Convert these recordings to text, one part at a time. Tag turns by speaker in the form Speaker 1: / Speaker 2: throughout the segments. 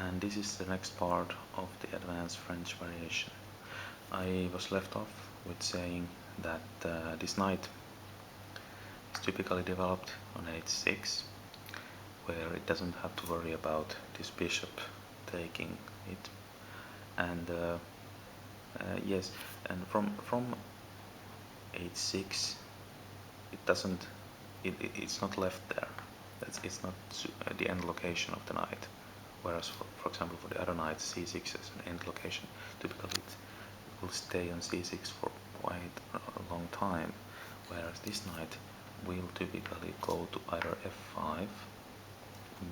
Speaker 1: and this is the next part of the advanced French variation. I was left off with saying that this knight is typically developed on h6, where it doesn't have to worry about this bishop taking it, and yes, and from h6 it doesn't it's not left there. It's not the end location of the knight, whereas for example for the other knight c6 is an end location. Typically it will stay on c6 for quite a long time, whereas this knight will typically go to either f5,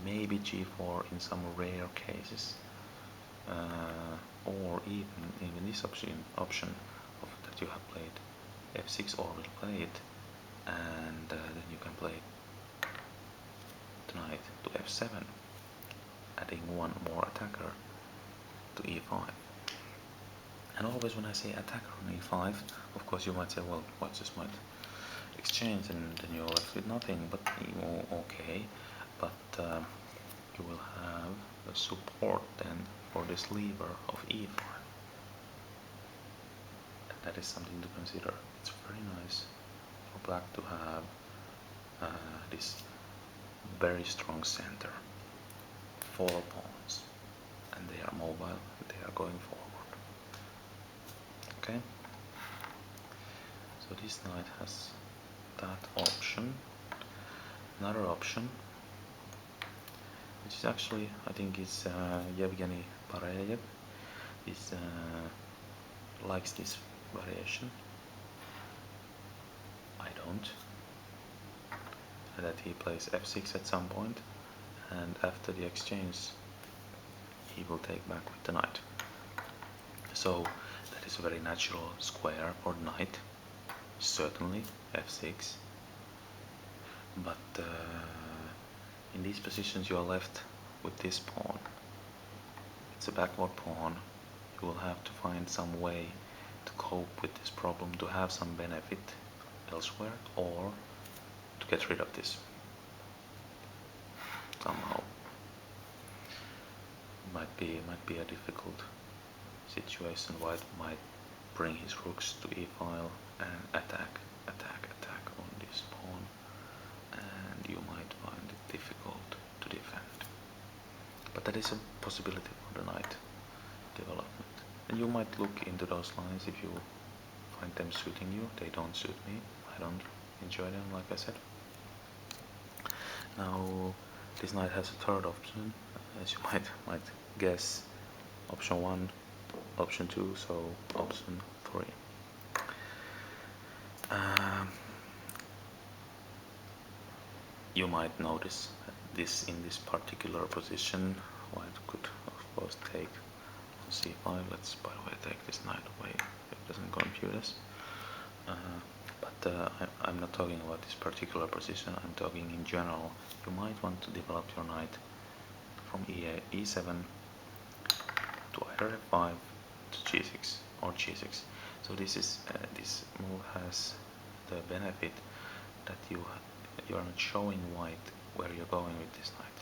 Speaker 1: maybe g4 in some rare cases, or even this option of that you have played f6 or will play it, and then you can play the knight to f7, adding one more attacker to e5. And always when I say attacker on e5, of course you might say, well, what's this might exchange, and then you're left with nothing, but okay, but you will have the support then for this lever of e5, and that is something to consider. It's very nice for black to have this very strong center, 4 pawns, and they are mobile, they are going forward. Okay, so this knight has that option. Another option, which is actually, I think is Yevgeny Pareyev, is likes this variation. I don't. That he plays f6 at some point, and after the exchange he will take back with the knight. So that is a very natural square for the knight, certainly f6, but in these positions you are left with this pawn. It's a backward pawn. You will have to find some way to cope with this problem, to have some benefit elsewhere, or to get rid of this somehow. Might be a difficult situation. White might bring his rooks to e file and attack on this pawn, and you might find it difficult to defend. But that is a possibility for the knight development, and you might look into those lines if you find them suiting you. They don't suit me. I don't enjoy them, like I said. Now this knight has a third option, as you might guess. Option 1, option 2, so option 3. You might notice this in this particular position. White could of course take on c5. Let's by the way take this knight away, it doesn't confuse us. But I'm not talking about this particular position, I'm talking in general. You might want to develop your knight from e7 to either f5 to g6 or g6. So this move has the benefit that you are not showing white where you're going with this knight.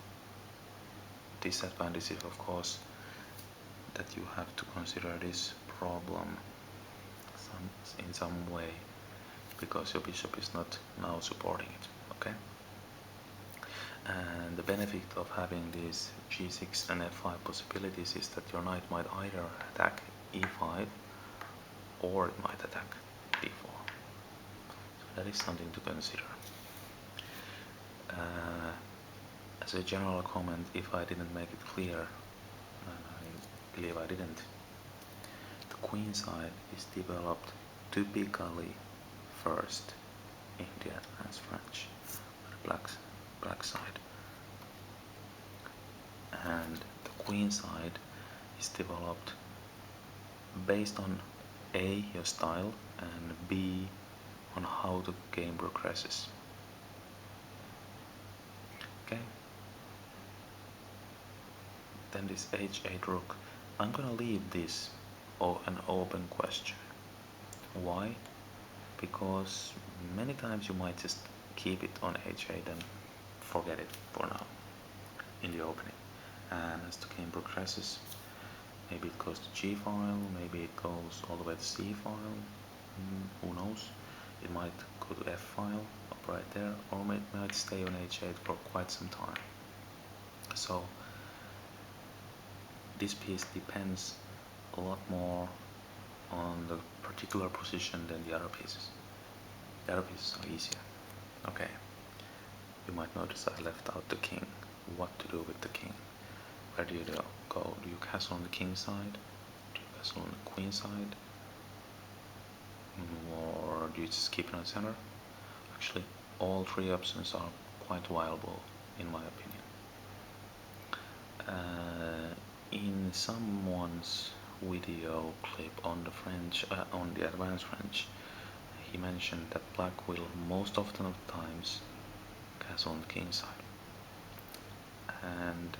Speaker 1: Disadvantage is of course that you have to consider this problem in some way, because your bishop is not now supporting it. Okay, and the benefit of having these g6 and f5 possibilities is that your knight might either attack e5 or it might attack d4. So that is something to consider. As a general comment, if I didn't make it clear, and I believe I didn't, the queen side is developed typically first in the advanced French, the black side, and the queen side is developed based on A, your style, and B, on how the game progresses. Okay, then this h8 rook, I'm gonna leave this an open question. Why? Because many times you might just keep it on h8 and forget it for now in the opening. and as the game progresses, maybe it goes to G file, maybe it goes all the way to C file, who knows. It might go to F file up right there, or it might stay on H8 for quite some time. So this piece depends a lot more on the particular position than the other pieces. The other pieces are easier. Okay, you might notice I left out the king. What to do with the king? Where do you go? Do you castle on the king side? Do you castle on the queen side? Or do you just keep it on the center? Actually, all three options are quite viable in my opinion. In someone's video clip on the French, on the advanced French, he mentioned that black will most often of the times castle on the king side, and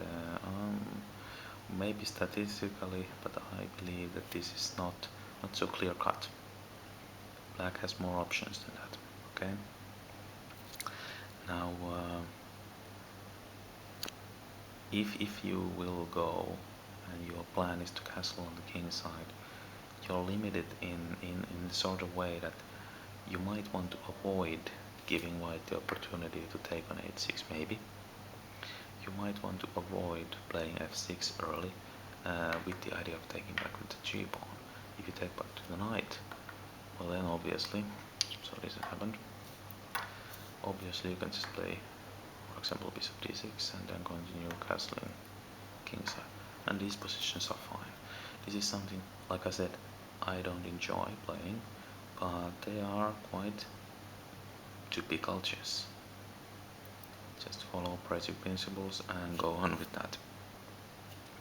Speaker 1: maybe statistically, but I believe that this is not so clear cut. Black has more options than that. Okay. Now, if you will go and your plan is to castle on the king side, you're limited in the sort of way that you might want to avoid giving white the opportunity to take on h6 maybe. You might want to avoid playing f6 early with the idea of taking back with the g pawn. If you take back to the knight, well then obviously, so this has happened, obviously you can just play, for example, bishop d6 and then continue castling king side, and these positions are fine. This is something, like I said, I don't enjoy playing, but they are quite typical chess. Just follow basic principles and go on with that.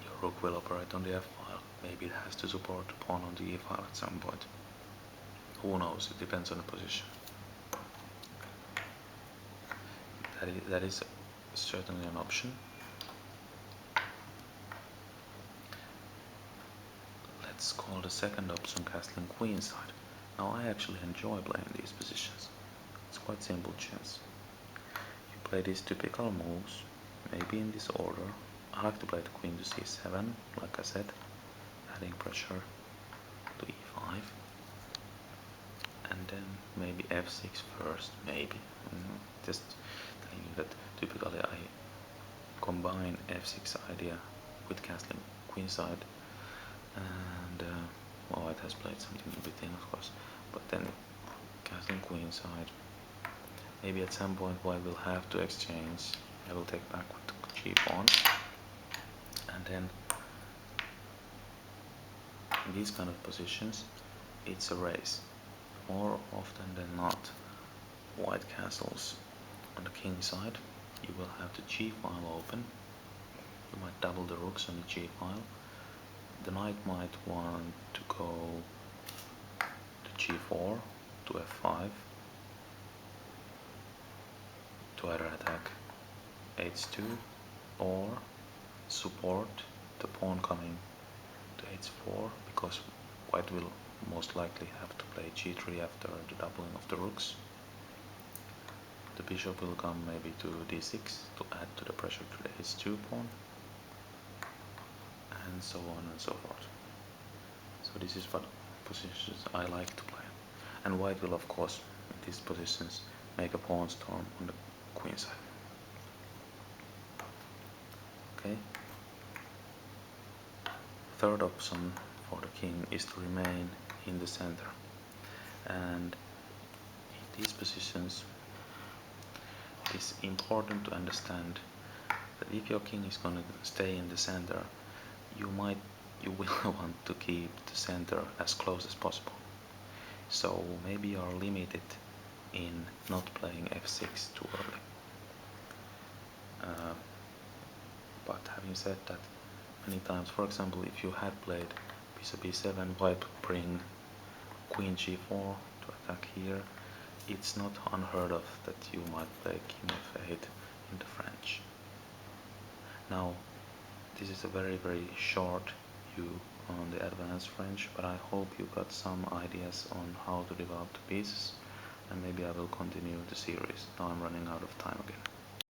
Speaker 1: Your rook will operate on the f file. Maybe it has to support the pawn on the e file at some point. Who knows? It depends on the position. That is certainly an option. Let's call the second option castling queen side. Now I actually enjoy playing these positions. It's quite simple chess. You play these typical moves, maybe in this order. I like to play the queen to c7, like I said, adding pressure to e5, and then maybe f6 first, maybe. Just telling you that typically I combine f6 idea with castling queenside, and well, it has played something in between, of course, but then castling queenside. Maybe at some point white will have to exchange. I will take back with the g pawn, and then in these kind of positions it's a race. More often than not, white castles on the king side. You will have the g file open. You might double the rooks on the g file. The knight might want to go to g4 to f5 to either attack h2 or support the pawn coming to h4, because white will most likely have to play g3 after the doubling of the rooks. The bishop will come maybe to d6 to add to the pressure to the h2 pawn, and so on and so forth. So this is what positions I like to play. And white will, of course, in these positions, make a pawn storm on the queen side. Okay. Third option for the king is to remain in the center. And in these positions, it is important to understand that if your king is going to stay in the center, you will want to keep the center as close as possible. So maybe you are limited in not playing f6 too early. But having said that, many times, for example, if you had played bishop b7, white would bring queen g4 to attack here. It's not unheard of that you might play king f8 in the French. Now, this is a very short view on the advanced French, but I hope you got some ideas on how to develop the pieces, and maybe I will continue the series. Now I'm running out of time again.